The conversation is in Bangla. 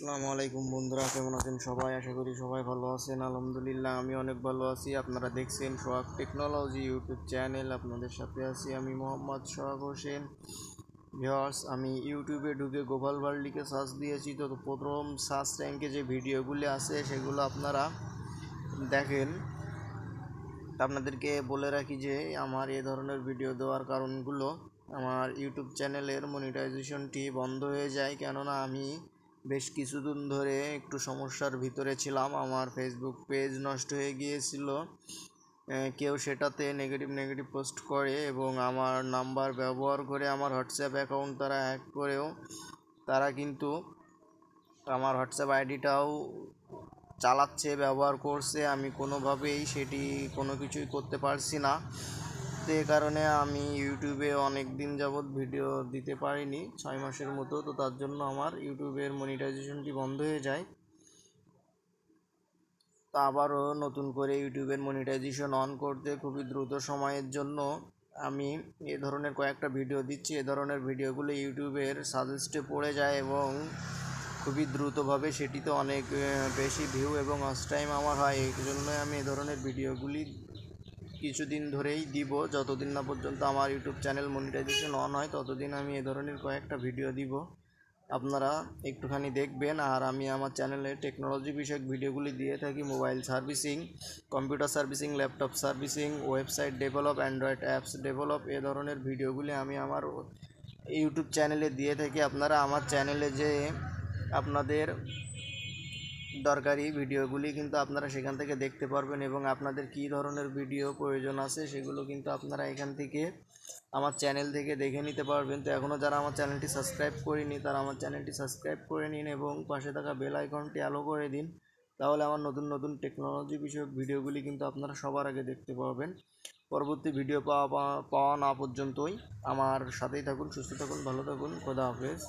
আসসালামু আলাইকুম বন্ধুরা, কেমন আছেন সবাই? আশা করি সবাই ভালো আছেন। আলহামদুলিল্লাহ আমি অনেক ভালো আছি। আপনারা দেখছেন সোহাগ টেকনোলজি ইউটিউব চ্যানেল। আপনাদের সাথে আছি আমি মোহাম্মদ সোহাগ হোসেন। ভিউয়ার্স, আমি ইউটিউবে ঢুকে গ্লোবাল ওয়ার্ল্ড লিখে সার্চ দিয়েছি, তো প্রথম সার্চ র্যাঙ্কে যে ভিডিওগুলি আছে সেগুলো আপনারা দেখেন। আপনাদেরকে বলে রাখি যে আমার এ ধরনের ভিডিও দেওয়ার কারণগুলো, আমার ইউটিউব চ্যানেলের মনিটাইজেশনটি বন্ধ হয়ে যায়, কেননা আমি বেশ কিছুদিন ধরে একটু সমস্যার ভিতরে ছিলাম। আমার ফেসবুক পেজ নষ্ট হয়ে গিয়েছিল। কেউ সেটাতে নেগেটিভ পোস্ট করে এবং আমার নাম্বার ব্যবহার করে আমার হোয়াটসঅ্যাপ অ্যাকাউন্ট তারা হ্যাক করেও তারা কিন্তু আমার হোয়াটসঅ্যাপ আইডিটাও চালাচ্ছে, ব্যবহার করছে। আমি কোনোভাবেই সেটি কোনো কিছুই করতে পারছি না। তো এ কারণে আমি ইউটিউবে অনেক দিন যাবৎ ভিডিও দিতে পারিনি, 6 মাসের মতো। তো তার জন্য আমার ইউটিউবের মনিটাইজেশনটি বন্ধ হয়ে যায়। তো আবারও নতুন করে ইউটিউবের মনিটাইজেশন অন করতে খুবই দ্রুত সময়ের জন্য আমি এ ধরনের কয়েকটা ভিডিও দিচ্ছি। এ ধরনের ভিডিওগুলো ইউটিউবের সাজেস্টে পড়ে যায় এবং খুবই দ্রুতভাবে সেটিতে অনেক বেশি ভিউ এবং ওয়াচ টাইম আমার হয়। এই জন্যই আমি এ ধরনের ভিডিওগুলি কিছুদিন ধরেই দিব। যতদিন না পর্যন্ত আমার ইউটিউব চ্যানেল মনিটাইজেশন অন হয় ততদিন আমি এ ধরনের কয়েকটা ভিডিও দিব, আপনারা একটুখানি দেখবেন। আর আমি আমার চ্যানেলে টেকনোলজি বিষয়ক ভিডিওগুলি দিয়ে থাকি। Mobile servicing, computer servicing, laptop servicing, website develop, Android apps develop, এ ধরনের ভিডিওগুলি আমি আমার ইউটিউব চ্যানেলে দিয়ে থাকি। আপনারা আমার চ্যানেলে যে আপনাদের দরকারি ভিডিওগুলি কিন্তু আপনারা সেখান থেকে দেখতে পারবেন এবং আপনাদের কী ধরনের ভিডিও প্রয়োজন আছে সেগুলো কিন্তু আপনারা এখান থেকে আমার চ্যানেল থেকে দেখে নিতে পারবেন। তো এখনও যারা আমার চ্যানেলটি সাবস্ক্রাইব করেনি তারা আমার চ্যানেলটি সাবস্ক্রাইব করে নিন এবং পাশে থাকা বেল আইকনটি আলো করে দিন। তাহলে আমার নতুন নতুন টেকনোলজি বিষয়ক ভিডিওগুলি কিন্তু আপনারা সবার আগে দেখতে পাবেন। পরবর্তী ভিডিও পাওয়া না পর্যন্তই আমার সাথেই থাকুন, সুস্থ থাকুন, ভালো থাকুন। খোদা হাফেজ।